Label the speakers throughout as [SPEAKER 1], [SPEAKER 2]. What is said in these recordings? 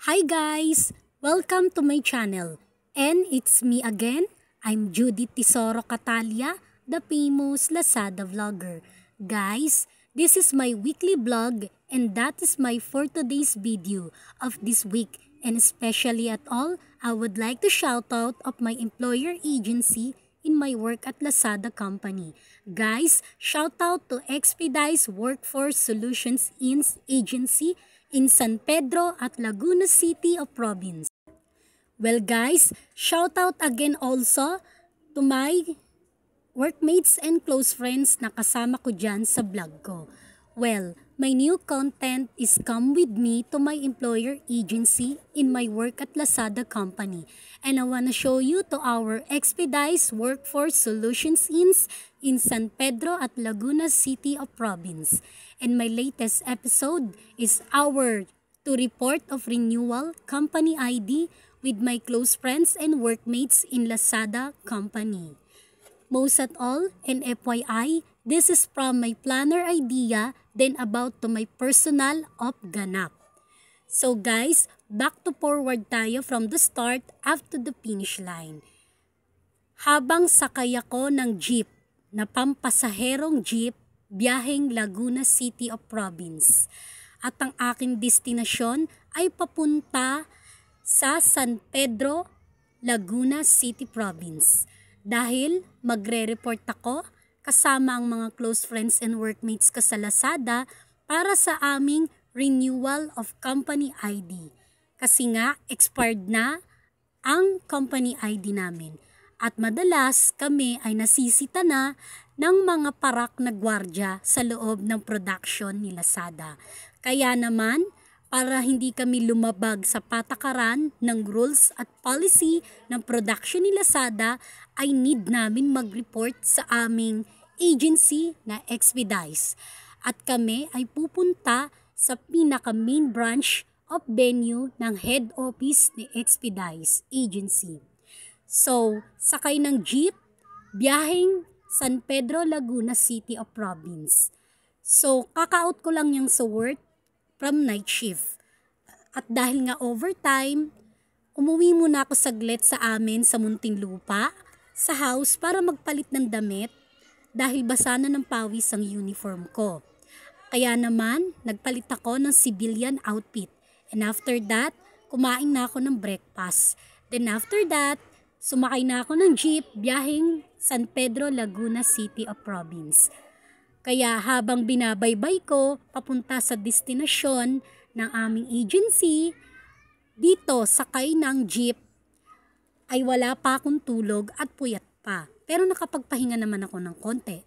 [SPEAKER 1] Hi guys! Welcome to my channel. And it's me again. I'm Judy Tesoro Catalia, the famous Lazada vlogger. Guys, this is my weekly vlog and that is my for today's video of this week. And especially at all, I would like to shout out of my employer agency in my work at Lazada company. Guys, shout out to Expedice Workforce Solutions Inc. agency in San Pedro at Laguna City of Province. Well guys, shout out again also to my workmates and close friends na kasama ko dyan sa vlog ko. Well, my new content is come with me to my employer agency in my work at Lazada company. And I wanna show you to our Expedice Workforce Solutions Inc. in San Pedro at Laguna City of Province. And my latest episode is our to report of renewal company ID with my close friends and workmates in Lazada company. Most at all, and FYI, this is from my planner idea then about to my personal of ganap. So guys, back to forward tayo from the start up to the finish line. Habang sakay ako ng jeep, na pampasaherong jeep, biyaheng Laguna City of Province. At ang aking destinasyon ay papunta sa San Pedro, Laguna City Province. Dahil magre-report ako kasama ang mga close friends and workmates ko sa Lazada para sa aming renewal of company ID. Kasi nga expired na ang company ID namin. At madalas kami ay nasisita na ng mga parak na gwardya sa loob ng production ni Lazada. Kaya naman, para hindi kami lumabag sa patakaran ng rules at policy ng production ni Lazada, ay need namin mag-report sa aming agency na Expedice. At kami ay pupunta sa pinaka-main branch of venue ng head office ni Expedice agency. So, sakay ng jeep, biyaheng San Pedro, Laguna City of Province. So, kaka-out ko lang yung sa work from night shift. At dahil nga overtime, umuwi muna ako saglit sa amin sa Muntinlupa, sa house para magpalit ng damit dahil basa na ng pawis ang uniform ko. Kaya naman, nagpalit ako ng civilian outfit. And after that, kumain na ako ng breakfast. Then after that, sumakay na ako ng jeep biyaheng San Pedro, Laguna City of Province. Kaya habang binabaybay ko papunta sa destinasyon ng aming agency, dito sakay ng jeep ay wala pa akong tulog at puyat pa. Pero nakapagpahinga naman ako ng konti.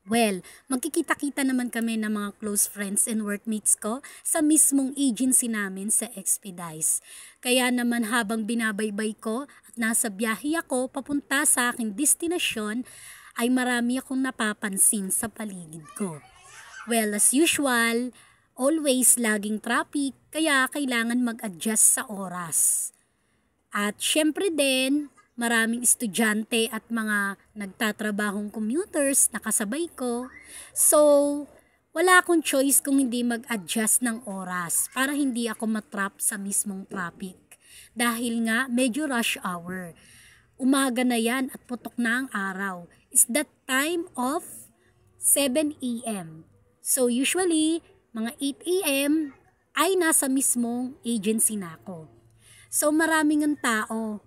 [SPEAKER 1] Well, magkikita-kita naman kami ng mga close friends and workmates ko sa mismong agency namin sa Expedice. Kaya naman habang binabaybay ko at nasa biyahe ako papunta sa aking destinasyon, ay marami akong napapansin sa paligid ko. Well, as usual, always laging traffic, kaya kailangan mag-adjust sa oras. At syempre din, maraming estudyante at mga nagtatrabahong commuters na kasabay ko. So, wala akong choice kung hindi mag-adjust ng oras para hindi ako matrap sa mismong traffic. Dahil nga medyo rush hour. Umaga na yan at putok na ang araw. Is that time of 7 a.m. So usually, mga 8 a.m. ay nasa mismong agency na ako. So maraming ang tao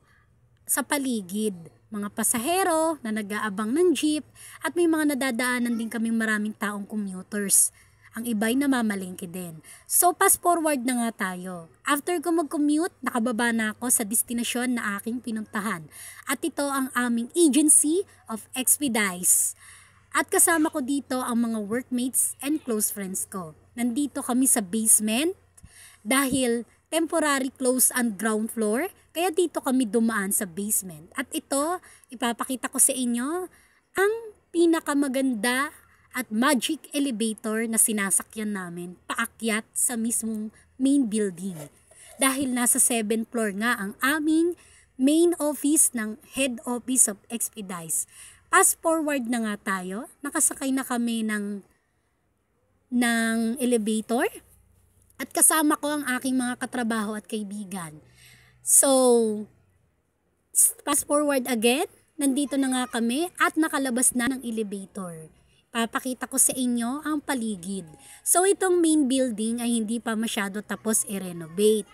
[SPEAKER 1] sa paligid, mga pasahero na nag-aabang ng jeep at may mga nadadaanan din kaming maraming taong commuters. Ang iba'y namamalengke din. So fast forward na nga tayo. After ko mag-commute, nakababa na ako sa destinasyon na aking pinuntahan. At ito ang aming agency of Expedice. At kasama ko dito ang mga workmates and close friends ko. Nandito kami sa basement dahil temporary close ang ground floor, kaya dito kami dumaan sa basement. At ito, ipapakita ko sa inyo ang pinakamaganda at magic elevator na sinasakyan namin paakyat sa mismong main building. Dahil nasa 7th floor nga ang aming main office ng head office of Expedice. Fast forward na nga tayo, nakasakay na kami ng elevator. At kasama ko ang aking mga katrabaho at kaibigan. So, fast forward again, nandito na nga kami at nakalabas na ng elevator. Papakita ko sa inyo ang paligid. So, itong main building ay hindi pa masyado tapos i-renovate.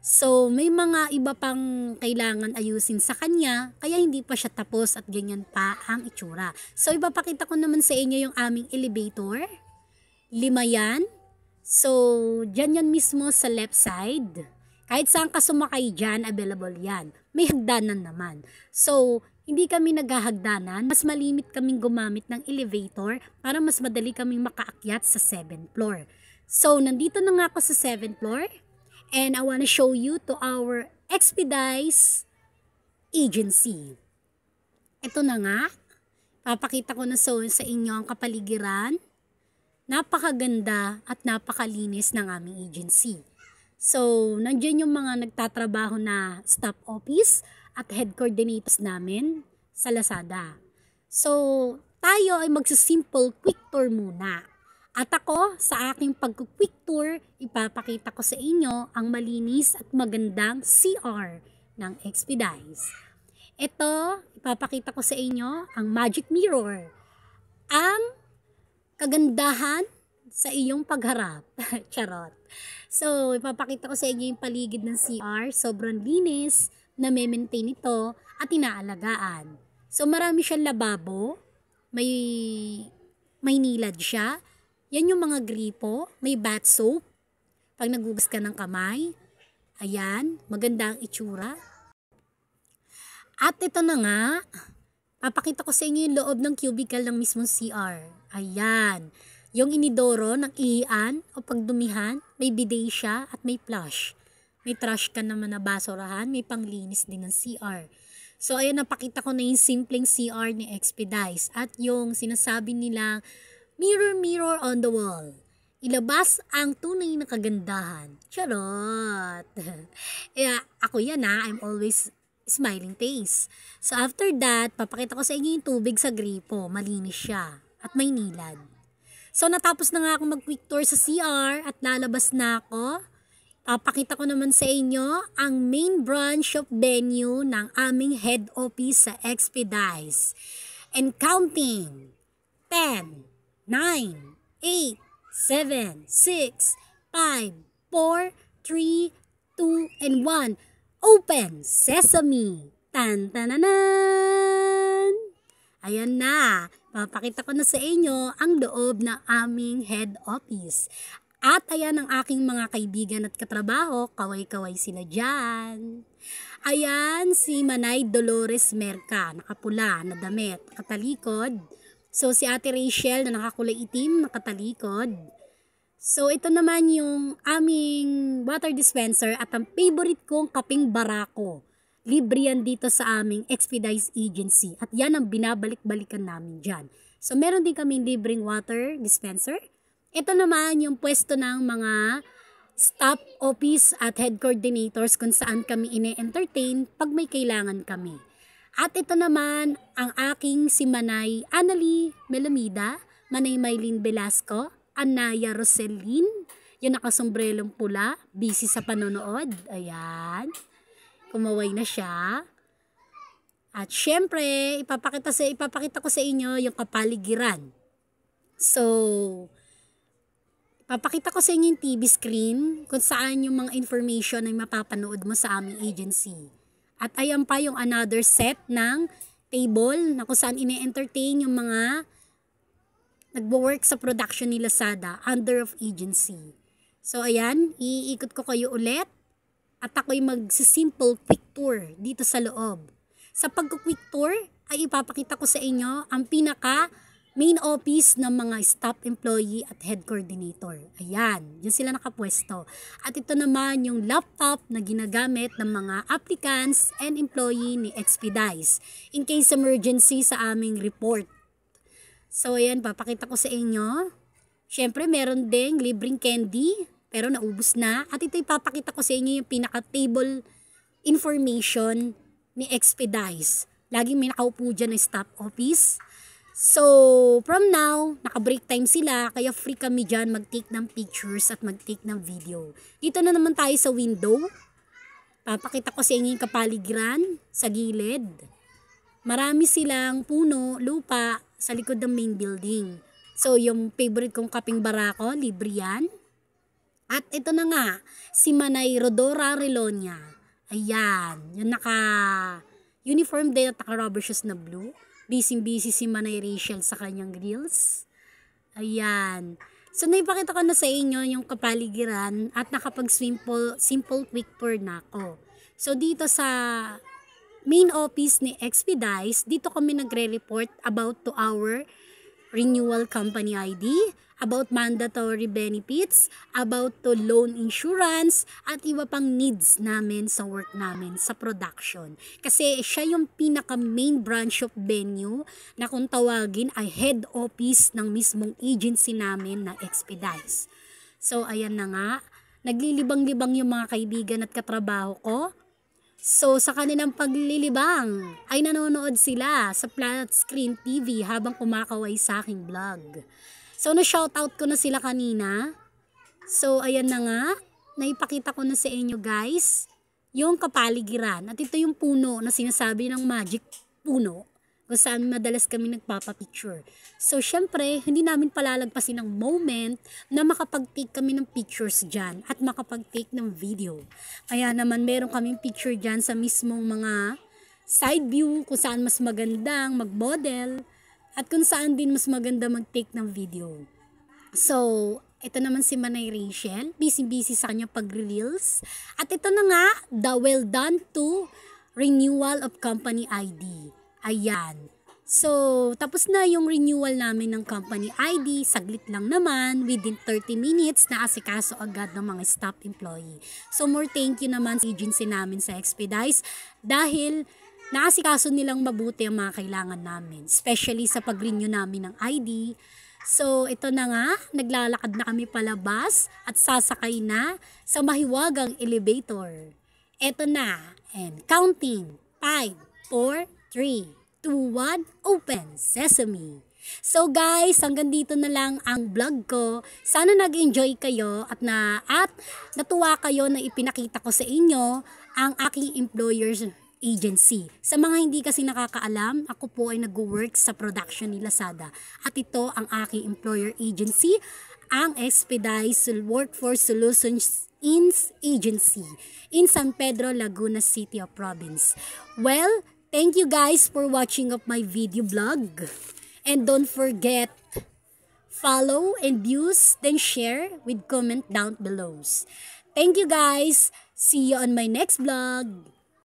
[SPEAKER 1] So, may mga iba pang kailangan ayusin sa kanya, kaya hindi pa siya tapos at ganyan pa ang itsura. So, ipapakita ko naman sa inyo yung aming elevator. 5 yan. So, dyan yan mismo sa left side. Kahit saan ka sumakay dyan, available yan. May hagdanan naman. So, hindi kami naghahagdanan. Mas malimit kaming gumamit ng elevator para mas madali kaming makaakyat sa 7th floor. So, nandito na nga ako sa 7th floor. And I want to show you to our Expedice agency. Ito na nga. Papakita ko na sa inyo ang kapaligiran. Napakaganda at napakalinis ng aming agency. So, nandiyan yung mga nagtatrabaho na staff office at head coordinators namin sa Lazada. So, tayo ay magsisimple quick tour muna. At ako, sa aking pag-quick tour, ipapakita ko sa inyo ang malinis at magandang CR ng Expedice. Ito, ipapakita ko sa inyo ang magic mirror. Ang kagandahan sa iyong pagharap. Charot. So, ipapakita ko sa inyo yung paligid ng CR. Sobrang linis na maintain ito at inaalagaan. So, marami siyang lababo. May nilad siya. Yan yung mga gripo. May bath soap. Pag nagugas ka ng kamay. Ayan. Maganda ang itsura. At ito na nga. Papakita ko sa inyo yung loob ng cubicle ng mismong CR. Ayan. Yung inidoro ng ihian o pagdumihan, may bidet siya at may flush. May trash can naman na basurahan, may panglinis din ng CR. So, ayan, napakita ko na yung simpleng CR ni Expedice at yung sinasabi nilang mirror, mirror on the wall. Ilabas ang tunay na kagandahan. Charot! Ako yan I'm always smiling face. So, after that, papakita ko sa inyo yung tubig sa gripo. Malinis siya at may nilad. So, natapos na nga ako mag-quick tour sa CR at lalabas na ako. Papakita ko naman sa inyo ang main branch of venue ng aming head office sa Expedice. And counting. 10, 9, 8, 7, 6, 5, 4, 3, 2, and 1. Open Sesame! Tan-tananan! Ayan na, papakita ko na sa inyo ang loob ng aming head office. At ayan ang aking mga kaibigan at katrabaho, kaway-kaway sila dyan. Ayan si Manay Dolores Merca, nakapula na damit, nakatalikod. So si Ate Rachel na nakakulay itim, nakatalikod. So ito naman yung aming water dispenser at ang favorite kong kaping barako. Libre yan dito sa aming Expedice agency at yan ang binabalik-balikan namin dyan. So meron din kaming libreng water dispenser. Ito naman yung pwesto ng mga staff office at head coordinators kung saan kami ine-entertain pag may kailangan kami. At ito naman ang aking si Manay Annalie Melamida, Manay Maylene Velasco, Anaya Roselyn, yung nakasombrelong pula, busy sa panonood. Ayan. Kumaway na siya. At syempre, ipapakita ko sa inyo yung kapaligiran. So, ipapakita ko sa inyo yung TV screen kung saan yung mga information ay mapapanood mo sa aming agency. At ayan pa yung another set ng table na kung saan ine-entertain yung mga nagwo-work sa production ni Lazada under of agency. So, ayan, iikot ko kayo ulit. At ako'y magsisimple quick tour dito sa loob. Sa pag-quick tour ay ipapakita ko sa inyo ang pinaka main office ng mga staff employee at head coordinator. Ayan, yun sila nakapwesto. At ito naman yung laptop na ginagamit ng mga applicants and employee ni Expedice in case emergency sa aming report. So ayan, papakita ko sa inyo. Siyempre meron ding libreng candy. Pero naubos na. At ito ipapakita ko sa inyo yung pinaka-table information ni Expedice. Laging may nakaupo dyan na staff office. So, from now, naka-break time sila, kaya free kami dyan mag-take ng pictures at mag-take ng video. Dito na naman tayo sa window. Papakita ko sa inyo yung kapaligiran sa gilid. Marami silang puno, lupa sa likod ng main building. So, yung favorite kong kaping barako, libre yan. At ito na nga, si Manay Rodora Relonia. Ayan, yung naka-uniform din at naka-rubber shoes na blue. Busy-busy si Manay Rachel sa kanyang grills. Ayan. So, naipakita ko na sa inyo yung kapaligiran at nakapag-simple quick tour na ako. So, dito sa main office ni Expedice, dito kami nagre-report about to our renewal company ID, about mandatory benefits, about to loan insurance, at iba pang needs namin sa work namin sa production. Kasi siya yung pinaka main branch of venue na kung tawagin ay head office ng mismong agency namin na Expedice. So ayan na nga, naglilibang-libang yung mga kaibigan at katrabaho ko. So, sa kanilang paglilibang ay nanonood sila sa Flat Screen TV habang kumakaway sa aking vlog. So, na-shoutout ko na sila kanina. So, ayan na nga. Naipakita ko na sa inyo guys yung kapaligiran. At ito yung puno na sinasabi ng magic puno kung saan madalas kami nagpapapicture. So, syempre, hindi namin palalagpasin ang moment na makapag-take kami ng pictures dyan at makapag-take ng video. Kaya naman, meron kaming picture dyan sa mismong mga side view kung saan mas magandang mag-model at kung saan din mas maganda mag-take ng video. So, ito naman si Manay Rachel, busy-busy sa kanyang pag-reels. At ito na nga, the well done to renewal of company ID. Ayan. So, tapos na yung renewal namin ng company ID. Saglit lang naman. Within 30 minutes, naasikaso agad ng mga staff employee. So, more thank you naman sa agency namin sa Expedice dahil naasikaso nilang mabuti ang mga kailangan namin. Especially sa pag-renew namin ng ID. So, ito na nga. Naglalakad na kami palabas at sasakay na sa mahiwagang elevator. Ito na. And counting. 5, 4, 3, 2, 1, open sesame. So guys, hanggang dito na lang ang vlog ko. Sana nag-enjoy kayo at natuwa kayo na ipinakita ko sa inyo ang aking employer's agency. Sa mga hindi kasi nakakaalam, ako po ay nag-work sa production ni Lazada. At ito ang aking employer agency, ang Expedice Workforce Solutions Agency in San Pedro, Laguna City of Province. Well, thank you guys for watching of my video blog. And don't forget, follow and views, then share with comment down below. Thank you guys. See you on my next vlog.